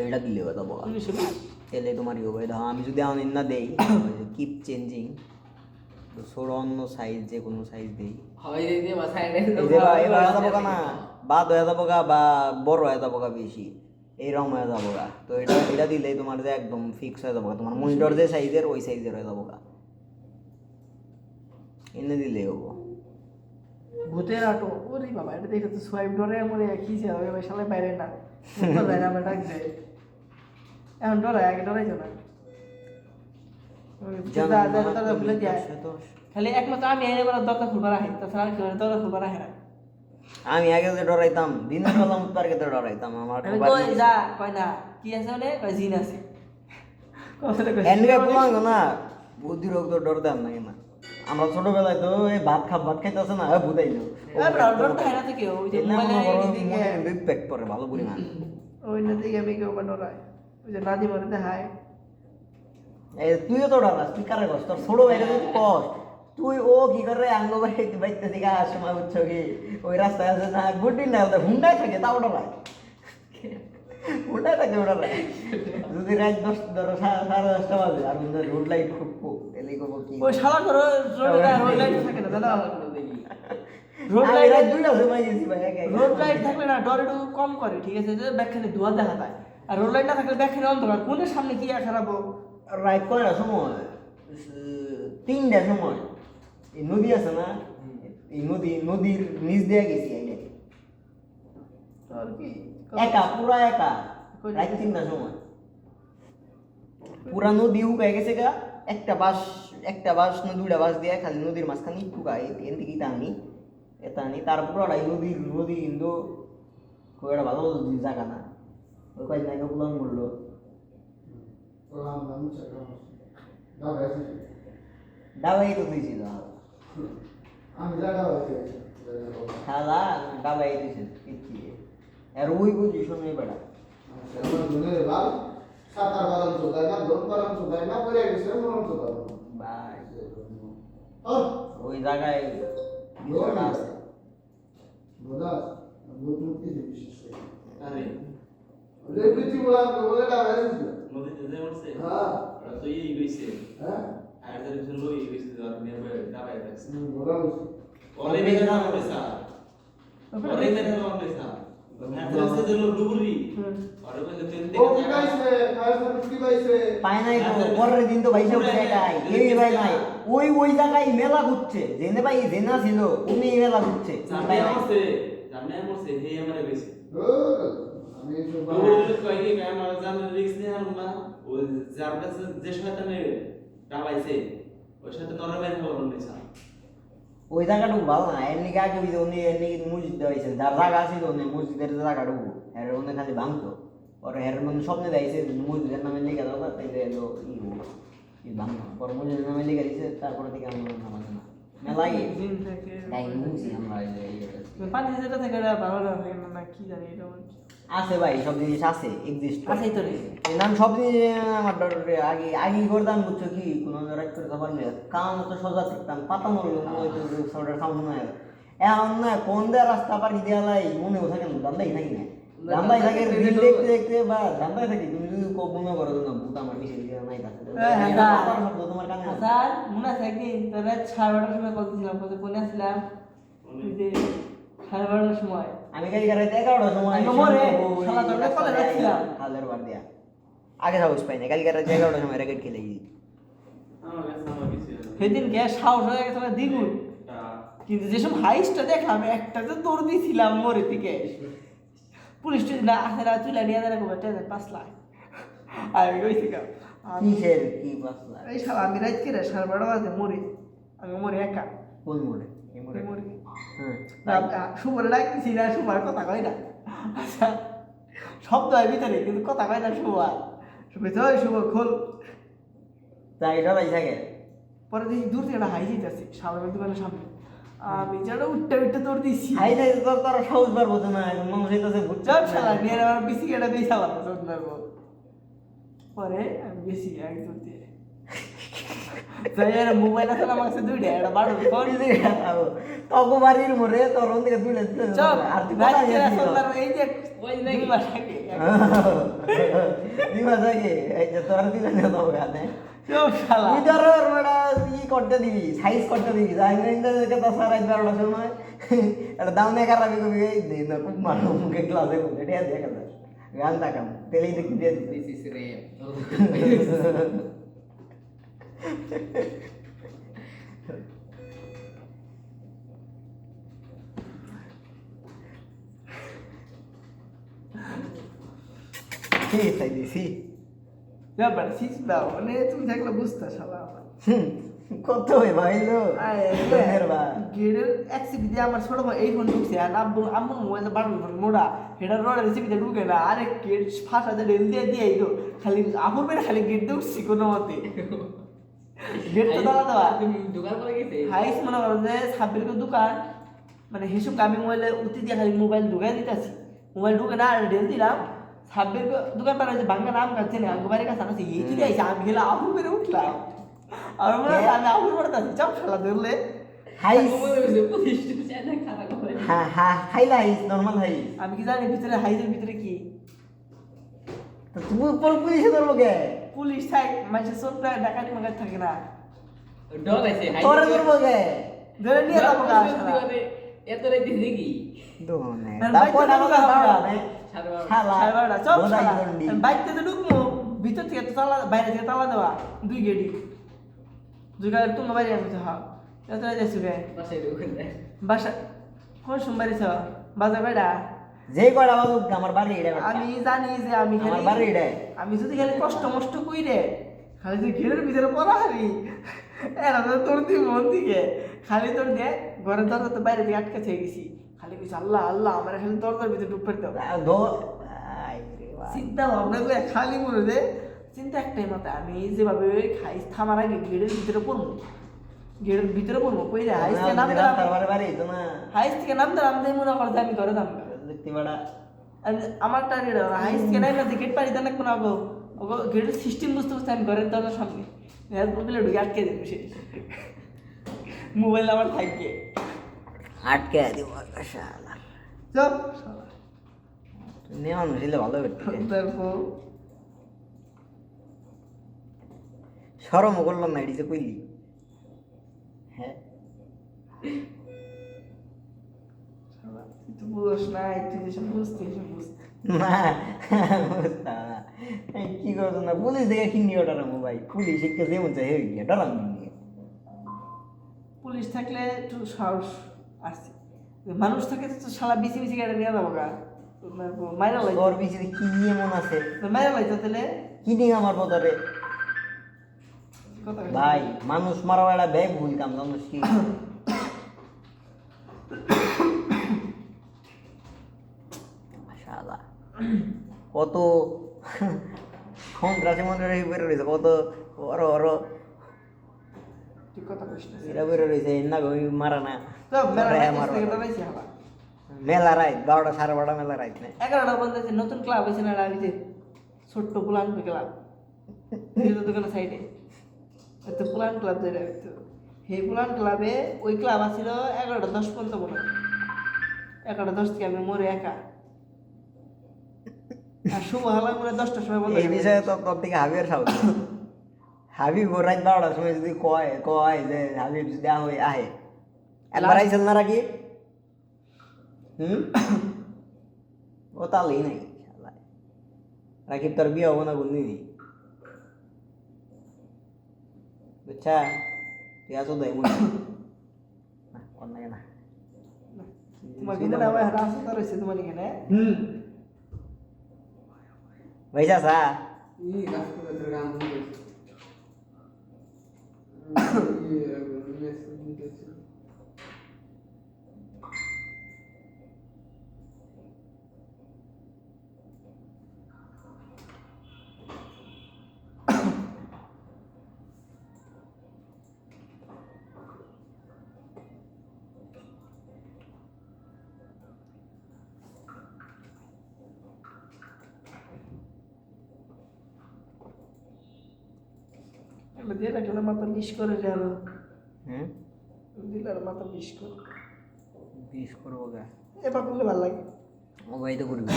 এটা দিলে কথা বলা 1920 তাহলে তোমার ইয়ে হবে ধরো আমি যদি অনলাইন না দেই কিপ চেঞ্জিং তো ছোট অন্য সাইজ যে কোনো সাইজ দেই হয় এই যে বা সাইডে এবার যাবো না বাদ হয়ে যাবো গা বা বড় হয়ে যাবো গা বেশি এইরকম হয়ে যাবো গা তো এটা দিলেই তোমার যে একদম ফিক্স হয়ে যাবো গা তোমার মনিটর যে সাইজের ওই সাইজের হয়ে যাবো গা এনে দিলেই হবো ভূতের আটো ওরে বাবা এটা দেখে তো সোয়াইপ ডরে মরে খিসে হবে ভাই শালা বাইরে না তো বাইরে আমরা ডাক দেয় এখন ডরাই আগে ডরাইছো না ভুলে যায় খালি একমাত্র আমি এবার দরজা খুলবার আহি তাছাড়া আর কেউ দরজা খুলবার আহে না। আমি আগে যে ডরাইতাম দিনের বেলা মুতারকে তো ডরাইতাম আমার আমি কই যা কই না কি আছে বলে কই জিন আছে কথাটা কই এনগে বলাঙ্গ না বুদ্ধি রোগ তো ডর দেন না কেন আমরা ছোটবেলায় তো এই ভাত খাইতেছে না বুঝাই দাও ডর তো হয় না তো কেউ ওই যে মোবাইলে ইম্প্যাক্ট পড়ে ভালো পরিমাণ ওই না দিকে আমি কেউ ডরাই ওই যে নাদি মরে দেখায় এই তুইও তো ডরাস তুই কারে কষ্ট তোর ছোট ভাইটা তুই কষ্ট তুই ও কি করে আঙ্গ বাইতে বাইতে দিকে সময় উঠছ কি ওই রাস্তায় আছে না গুড্ডি না হুন্ডায় থাকে তাও ডরাই হুন্ডায় থাকে ডরাই যদি রাত 10:30 বাজে আর রোড লাইট খুব এলি কব কি ওই শালা করে রোড লাইট থাকে না দাদা রোড আমি রাত লাইট 2টা সময় গেছি ভাই একা রোড লাইট থাকলে না ডর একটু কম করে ঠিক আছে যে ব্যাখ্যানে ধোয়া দেখা যায় আর রোড লাইট না থাকলে ব্যাখ্যানে অন্ধকার কোনের সামনে কি খারাপ রাত কয়টার সময় 3টার সময় এই নদী আছে না এই নদীর নিচ দিয়ে গেছি আইলে আর কি একা পুরা একা রাত 3টার সময় পুরা নদী উকায় গেছে গা একটা বাস না 2টা বাস দিয়ে খালি নদীর মাঝখানে একটু গায়ে এন থেকে এটা আনি তারপর নদী কিন্তু খুব একটা ভালো জায়গা না ওই কয়েক জায়গা পুলান মরলো ওলাম নাম চাকা দাও ডাবাই তো দিয়েছিল আমি জায়গা হয়েছে খালা ডাবাই দিয়েছে কিচ্ছি আর ওই পজিশন নেই বেড়া আমার দুনের লাল সাতার বাদাম চোদায় না দোন বাদাম চোদায় না পরে গেছে মরম চোদায় ভাই ও ওই জায়গায় বিষয়টা আছে বোধা বহুত মুক্তি বিশেষ করে আরে রেপিটি বলে না হয়েছিল নদীতে যে উঠছে হ্যাঁ ওরা তো এই গইছে হ্যাঁ আর যে পিছন লই গইছে আর নিয়ে বই দাবায় রাখছে বলা হয়েছে ওরে মেরে না পয়সা ওরে মেরে না পয়সা হ্যাঁ যে যে লোক ডুবুরি ওরে বলে তেল ও দেখে কি পাইছে ফায়ার সার্ভিস কি পাইছে পায় নাই তো পরের দিন তো ভাইসা উঠে এটাই কেউই ভাই নাই ওই জায়গায় মেলা ঘুরছে জেনে ভাই জেনা ছিল উনি মেলা ঘুরছে জানে আমছে হে আমারে গইছে ও আমি সব ডুবুরি কই কি গায় মারা জানে রিস্ক নিয়ে আর না ওই যার কাছে যে শয়তানে ডাবাইছে ওই সাথে নরম বের হলো না ওই জায়গাটুকু ভালো না এর নিকে আগে উনি এর নিকে মসজিদ দেওয়াইছে যার জায়গা ছিল উনি মসজিদের জায়গাটুকু এর উনি খালি ভাঙতো পরে এর মানে স্বপ্নে দেয়ছে মসজিদের নামে লিখে দাও তাই এলো ই ভাঙতো পরে মসজিদের নামে লিখে দিয়েছে তারপরে থেকে আমরা নামাজ না মেলাই দিন থেকে তাই মুছি আমরা পানি যেটা থেকে এটা ভালো লাগে না কি জানি এটা আছে ভাই সব জিনিস আছে এক্সিস্ট আছেই তো রে নাম সব জিনিস আমার ডরে আগে করতাম বুঝছো কি কোনো রাইট করে তখন কাম তো সোজা করতাম পাতা মরলো সরকার সামনে না এখন না কোন দেয় রাস্তা পাড়ি দেওয়ালাই মনেও থাকে না দান্দাই থাকি না দান্দাই থাকে রিল দেখতে দেখতে বা দান্দাই থাকি তুমি যদি মনে করো না ভূত আমার কিছু নাই থাকে শব্দ তোমার কানে আছে। স্যার মনে আছে একদিন তোর রাত 12:30 সময় কল দিছিলাম কত ফোনে আসলাম ওই যে 12:30 সময় আমি কালকে রাত 11টার সময় আমি মরে, শালা তোর কাছে কলে রাখছিলাম। খালের বার দিয়া আগে সাহস পাই না কালকে রাত 11টার সময় র্যাকেট খেলে গেছি আমার কাছে আমার কিছু সেদিন গ্যাস সাহস হয়ে গেছে আমার দ্বিগুণ কিন্তু যেসব হাইস্টটা দেখলাম একটা তো দৌড় দিয়েছিলাম মোরে থেকে পুলিশ টুলিশ না আসে না তুলে নিয়ে যারা কবে 5 লাখ আমি কইছি কাম কিসের কি বাসলা এই শালা আমি রাত করে 12:30 বাজে মরি আমি মরি একা কোন মোড়ে এই মোড়ে মরি হ্যাঁ সুবরে ডাকতেছি না সুবার কথা কই না আচ্ছা শব্দ হয় ভিতরে কিন্তু কথা কয় না সুবার শুভেচ্ছা ওই শুভ খোল তাই ডরাই থাকে পরে দেখি দূর থেকে একটা হাই যাচ্ছে সামনের দোকানের সামনে আমি যেটা উঠতে উঠতে দৌড় দিচ্ছি হাই যাই তো তোর সাহস বার বোঝে না মানুষ হইতেছে বুঝছে সব শালা নিয়ে আমার বেশি কেটে দিয়ে চালাম পরে আমি বেশি এক দূর দিয়ে যাই আর মোবাইল আছে আমার কাছে দুইটা একটা বাড়ো ফোন তগো বাড়ির মোড়ে তোর ওন থেকে তুলে তুলে চপ আর তুই রাত কোথায় করে যাচ্ছিস সন্ধ্যার এই যে ওই যে দুই মাস আগে দিবা থাকে এই যে তোর দিলে না তো গানে সব শালা তুই ধর বড়া ই করতে দিবি সাইজ করতে দিবি যাই না ইন্দা তো সারা 12টার সময় এটা দাম না কারাবি কবি এই দে না খুব মানো মুখে গ্লাসে মুখে এটা দেখা যায় গান তাকাম তেলেই দেখি দিয়ে দিবি দিস ইজ রে কি তাই দিছি ব্যাপার সিস দাও মানে তুমি থাকলে বুঝতে শালা কত হই ভাইলো ধন্যবাদ বা গেটের এক্সিপি দিয়ে আমার ছোট ভাই এই ফোন ঢুকছে আর আব্বু আম্মু মোবাইল বাটন ফোন মোড়া এটা রোডের রেসিপিতে ঢুকে না আরে গেট ফাঁসাতে রেল দিয়ে দিয়ে তো খালি আপুর পেরে খালি গেট দিয়ে উঠছি কোনো মতে গেট তো দাঁড়া দেওয়া তুমি দোকান করে গেছে হাইস মনে করো যে সাব্বির দোকান মানে হিসুব আমি মোবাইলে উঠতে দিয়ে খালি মোবাইল ঢুকাই দিতেছি মোবাইল ঢুকে না রেল দিলাম সাব্বির দোকান পারে যে বাংলা নাম কাছে না আঙ্গু বাড়ির কাছে আছে এই চলে আইসা আমি গেলে আপুর পেরে উঠলাম আর মনে হয় আমি আপুর পড়তে চাপ খেলা ধরলে হাইস প্রতিষ্ঠান চাই না খারাপ করে হ্যাঁ হ্যাঁ হাইলা হাইস নরমাল হাইস আমি কি জানি ভিতরে হাইজের ভিতরে কি তো তুমি পুলিশে ধরবো কে পুলিশ থাক মানুষের চোখ ডাকাতি মাগার থাকে না ডর আছে তোরে ধরবো কে ধরে নিয়ে যাবো গা এত রাতে দেখি দোনে আর তারপর বাইতে আমাকে ঢুকা দাঁড়া হবে। শালা সাইবারটা চপ বোধাই শালা দন্ডি বাইকতে তো ঢুকবো ভিতর থেকে তো তালা বাইরে থেকে তালা দেওয়া দুই গেটি দুই গাড়ি তুমি বাইরে আমি তো হ্যাঁ এত যাচ্ছি রে বাসায় ঢুকে যায় বাসা কোন সোমবার ছ বাজার বাইরা যে কয়টা বাজুক আমার বাড়ি এটা আমি জানি যে আমি আমার খালি বাড়ি এটা আমি যদি খালি কষ্ট মষ্ট কই রে খালি তুই ঘেরের ভিতরে পড়া হারি এরা তো তোর তুই মন দিকে খালি তোর দে ঘরের দরজা তো বাইরে থেকে আটকে থেকে গেছি খালি কিছু আল্লাহ আল্লাহ আমার খালি দরজার ভিতরে ডুব পেতে দো আই রে বাবা চিন্তা ভাবনা করে খালি মনে দে চিন্তা একটাই মাথায় আমি যেভাবে খাই থামার আগে গেটের ভিতরে পড়বো গেটের ভিতরে পড়বো কই রে হাইস থেকে নাম দিলাম তারপরে বাড়ি তো না হাইস থেকে নাম দিলাম দিয়ে মনে করছে আমি ঘরে দাম দেখতে বাড়া আমার টার্গেট হাইস থেকে নাই না গেট পাড়ি দেন না গো ওগো গেটের সিস্টেম বুঝতে বুঝতে আমি ঘরের দরজার সামনে মোবাইলে ঢুকে আটকে দেবো সে মোবাইল আমার থাকবে আটকে দিব শালা চপ মেয়ে মানুষ হইলে ভালো করতে তারপর সরমও করলাম না এটি যে কইলি হ্যাঁ তুই তো বুঝস নাই, তুই যেসব বুঝতে বুঝতে না বুঝতাম না। এই কি করছো না পুলিশ দেখে কিনি ওটার মোবাইল পুলিশ একটা যেমন চাই হয়ে গিয়ে ডরাম নিয়ে পুলিশ থাকলে একটু সাহস আছে, মানুষ থাকে তো সারা বিসি বিসি গাড়ি নিয়ে যাবো গা, মাইরা লাই তোর পিছনে কি এমন আছে মাইরা লাইতো তাহলে কি নিয়ে আমার পদরে কথা ভাই মানুষ মারা বেড়া ব্যাগ ভুল কাম জানোস কি মাশাআল্লাহ কত সন্ত্রাসী মন্ত্রাসী বেরো রয়েছে কত ওর ওর তুই কথা কইস না এরা বেরো রয়েছে না গই মারা না তো মেলা ওরাই আমার আমার থেকে ওরা। ডরাইছি হালা মেলা রাইত 12টা 12:30 মেলা রাইত না 11টা বন্ধ আছে, নতুন ক্লাব হয়েছে না ওই যে ছোট্ট পুলান ক্লাব দোকানের সাইডে তো পুলান ক্লাব যেটা হইতো সেই পুলান ক্লাবে ওই ক্লাব আছিল 11:10 পর্যন্ত মনে হয়, 11:10 থেকে আমি মরে একা, আর শুভ হালা মনে হয় 10টার সময় বন্ধ এই বিষয়ে তো তোর থেকে হাবিবের সাহস হাবিব ও রাত 12টার সময় যদি কয় কয় যে হাবিব যদি আহে আহে একবার আইসেল না রাখি ও তাহলেই নাই শালা। রাকিব তোর বিয়ে হবো না কোনদিনই বুঝছা তুই আছো দেয় মনে না অন্যায় না তোমার কিন্তু না ভাই রাস্তা রয়েছে তোমার এখানে ভাইসা সা ই কাজ করে তোর গান শুনতেছি মেসেজ দিতেছি এগুলো দিয়ে রাখলে মাথা বিষ করে যে আরো হুম দিলে আর মাথা বিষ করে বিষ করবো গা এবার করলে ভালো লাগে ও ভাই তো করবি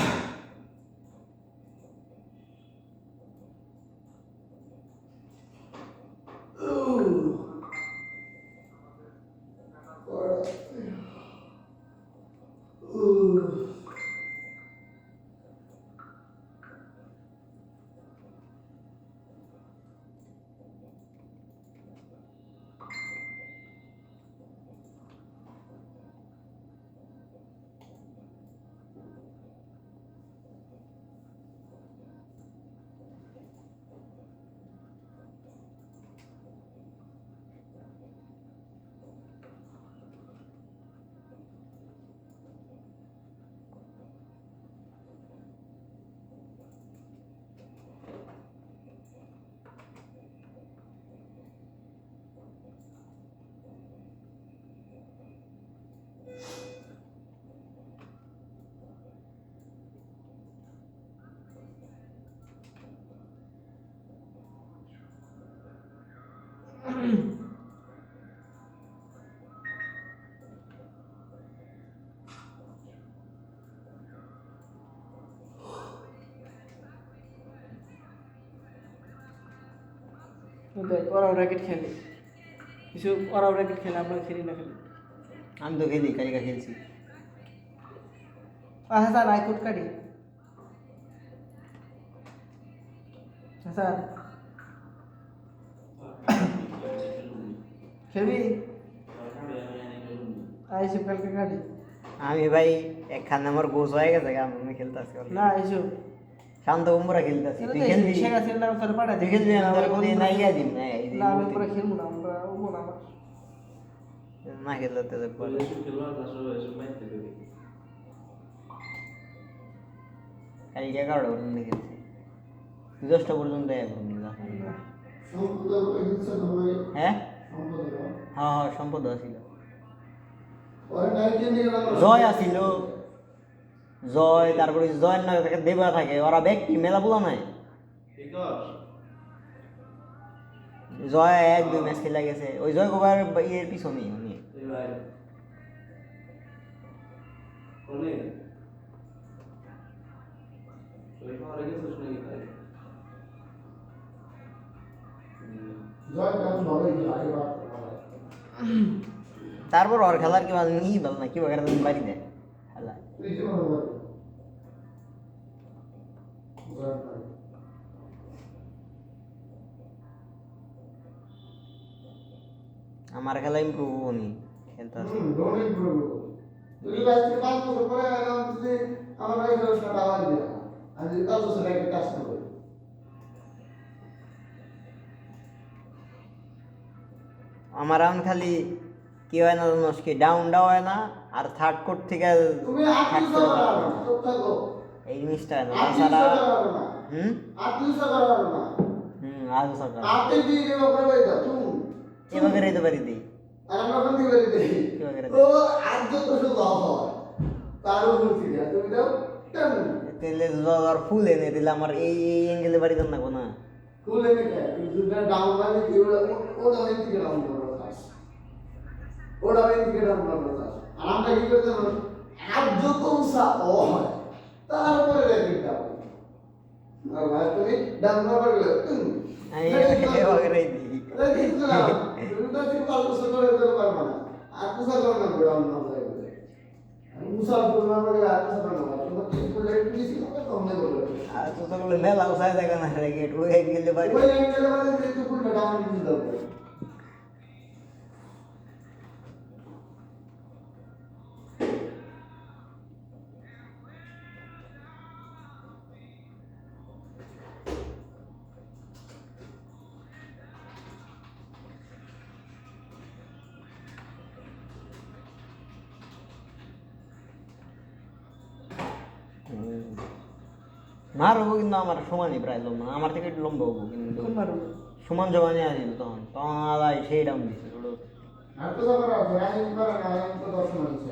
দেখ ওরাও র্যাকেট খেলে কিছু, ওরাও র্যাকেট খেলে আমরা খেলি না খেলি আমি তো খেলি কালিকা খেলছি হাসান আইকুট কাটি হাসান খেলবি আইসব কালকে কাটি আমি ভাই একখান আমার গোস হয়ে গেছে আমি খেলতেছি না আইসব শান্ত কুমড়া খেলতেছি তুই খেলবি শেখ হাসিনা নাম তোর পাঠাই তুই খেলবি আমি তোর কোথায় নাই ইয়া দিম না এই না আমি পুরো খেলবো না, আমরা ওবো না আমার না খেলতে তো বলে খেলবা আসলে এসব মাইতে দেবে কালকে 11টা পর্যন্ত খেলছি তুই 10টা পর্যন্ত সম্পদের হিংসা নয় হ্যাঁ সম্পদের হ্যাঁ হ্যাঁ সম্পদ ছিল ওই নাইকে নিয়ে গেল জয় আছিল জয় তারপরে জয়ের না থাকে দেবা থাকে ওরা ব্যক্তি মেলা বলা নাই ঠিক আছে জয় 1-2 ম্যাচ খেলা গেছে ওই জয় গোবার ইয়ের পিছনেই উনি এই ভাই কোনে ওই শহরে গেছিস নাকি ভাই? জয় কারণ ভালোই আগে বাদ তারপর ওর খেলার কি ভালো নি ভালো না কি বাগার দিন বাড়ি দেয় খেলা তুই যে মনে কর জয় ভাই আমার খেলা ইমপ্রুভ হবনি খেলতে ডোন্ট ইমপ্রুভ তুই আজকে 5 বছর পরে এলাম যে আমার ভাই দশটা আওয়াজ দিল আমি 5 বছর আগে কাজ করব আমার এখন খালি কি হয় না জানোস কি ডাউনটাও হয় না আর থার্ড কোর্ট থেকে তুমি আত্মীয় করো না চুপ থাকো এই জিনিসটা হয় না আত্মীয় তাছাড়া করো না হুম আত্মীয় করো না আজ সকাল আত্মীয় দিয়ে ওপরে বই দাও তুমি এভাবে রেতে পারি দিই আর আমরা কোন দিকে বলি দেই কিভাবে রে ও আজ তো শুধু হয় তার উপর থেকে তুমি দাও টান তেলে জল ফুল এনে দিলে আমার এই অ্যাঙ্গেলে বাড়ি দেন না কোনা খুলে নিতে তুমি ডাউন মানে কি ওটা ওই থেকে ডাউন করো কাজ ওটা ওই থেকে ডাউন করো কাজ আর আমরা কি করতে জানো আজ যত উৎসা ও হয় তারপরে রেখে দাও আর ভাই তুমি ডাউন করলে আমি এভাবে রে দিই রেখে দাও তুমি তো ঠিক পারবো করে দিতে পারবে না আর কুসা করো না ডাউন না যায় মুসাল করো না বলে আর কুসা করো না তুমি ঠিক করে প্লিজ না কমনে বলো আর তো সকলে মেলা উসায় দেখা না রে গেট ওই অ্যাঙ্গেলে বাড়ি ওই অ্যাঙ্গেলে মানে একটু ফুল ডাউন দিয়ে দাও মার হবো কিন্তু আমার সমানই প্রায় লম্বা আমার থেকে একটু লম্বা হবো কিন্তু কোন মারো সমান জমানে আসিল তখন আলাই সেই ডাউন দিচ্ছে ছোটো আর কুসা করো রাইন করো না রাইন তো দর্শন আছে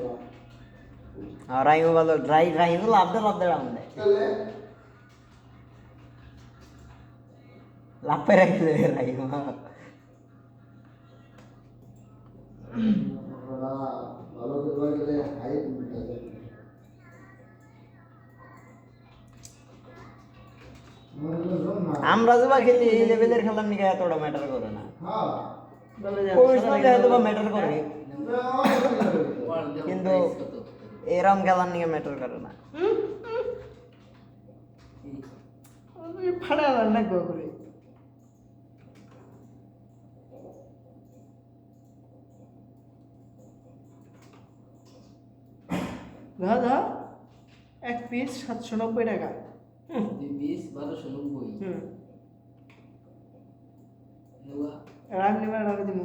আর রাইমও ভালো রাইমও লাভতে ডাউন দেয় তাহলে লাভ পেয়ে রাখলে রাইম ভালো করে গেলে হাইট মিটা যায় আমরা যা খেলি এই লেভেলের খেলার নিকে এতটা ম্যাটার করে না হ্যাঁ বলে যা প্রফেশনাল হয়তো বা ম্যাটার করে কিন্তু এরম খেলার নিকে ম্যাটার করে না ফাড়া রান্না করে দাদা এক পিস 790 টাকা 20-1290 হুম নেওয়া রাগ নেবার রাগ দিব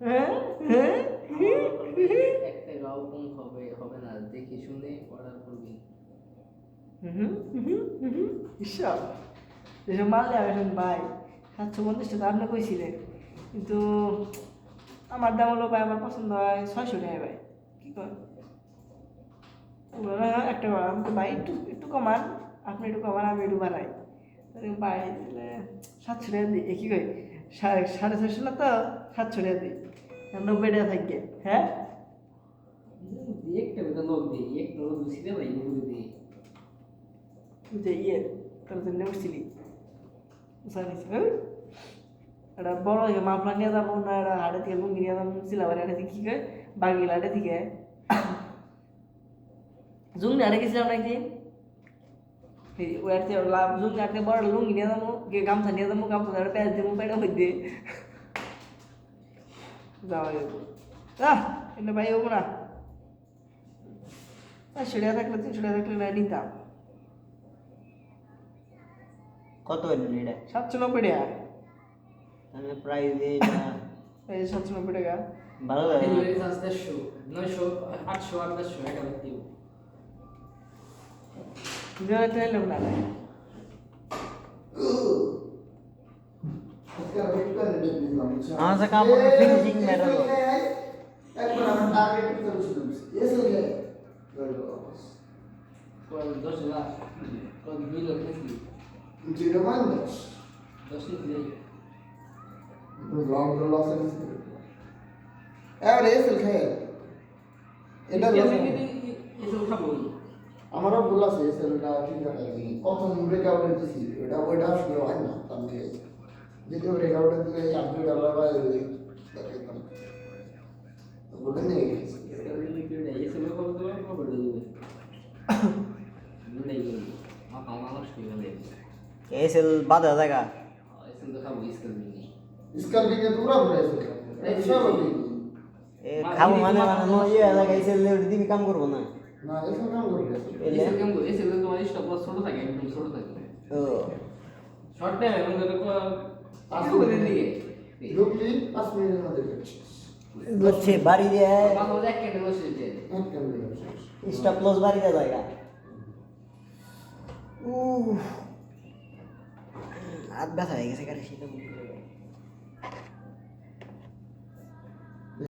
হ্যাঁ হ্যাঁ হ্যাঁ একটা গাও কম হবে না দেখে শুনে অর্ডার করবি ঈশ্বর এসব মারলে আমি এখন ভাই 750 টাকা আপনি কইছিলেন কিন্তু আমার দাম হলো ভাই আমার পছন্দ হয় 600 টাকা ভাই কি কর একটা আমি তো ভাই একটু কমান আপনি একটু কমান আমি একটু বাড়াই তাহলে ভাই তাহলে 700 টাকা দিই কি কই 650 না তো 700 টাকা দিই 90 টাকা থাকবে হ্যাঁ একটা বেটা লোক দিই একটা লোক দুসি দে ভাই ঘুরে দিই যে তোর জন্য উঠছিলি জানিস এটা বড় মাফলা নিয়ে যাবো না এটা হাটে থেকে লুঙ্গি নিয়ে যাবো সিলাবারি হাটে থেকে কি করে বাগিল হাটে থেকে জুঙ্গি হাটে গেছিলাম নাকি ওই হাটে লাভ জুঙ্গি হাটে বড় লুঙ্গি নিয়ে যাবো গামছা নিয়ে যাবো গামছা ধরে প্যাঁচ দেবো পেটে হইতে যাওয়া যাবো এটা ভাই হবো না 400 টাকা থাকলে 300 টাকা থাকলে না নিতাম কত হইল এটা 790 টাকা তাহলে প্রাইস এই 790 টাকা ভালো লাগে না। ডেলিভারি চার্জ 900 800 800 টাকা দিব দুজনে ট্রেন না আমার কাছে কাপড়ের ফিনিশিং ম্যাটার করে একবার আমার টার্গেট করেছিলাম এসে গেলে কত 10 লাখ কত 2 লাখ নাকি যেটা মানুষ 10 লাখ লং লসেন্স এবারে এসে খেয়ে এটা এসব খাবো আমারও ভুল আছে সেলটা ঠিক আছে কত ব্রেকআউটে দিছি ওইটা আসলে হয় না তার থেকে যদি ব্রেকআউটে দিলে $100 বা বলে নেই এসএল বাধা জায়গা স্কাল্পিং এ পুরো ঘুরেছে স্বাভাবিক এ খাবো মানে মানে নো ইয়ে জায়গা এসএল দিবি কাম করবো না না এসব কাম করবে এলে ও ঢুকলি 5 মিনিটের মধ্যে বুঝছে বাড়ি দিয়ে একটা স্টপ লস বাড়ি দিয়ে জায়গা হাত ব্যথা হয়ে গেছে গাড়ি শীতের মধ্যে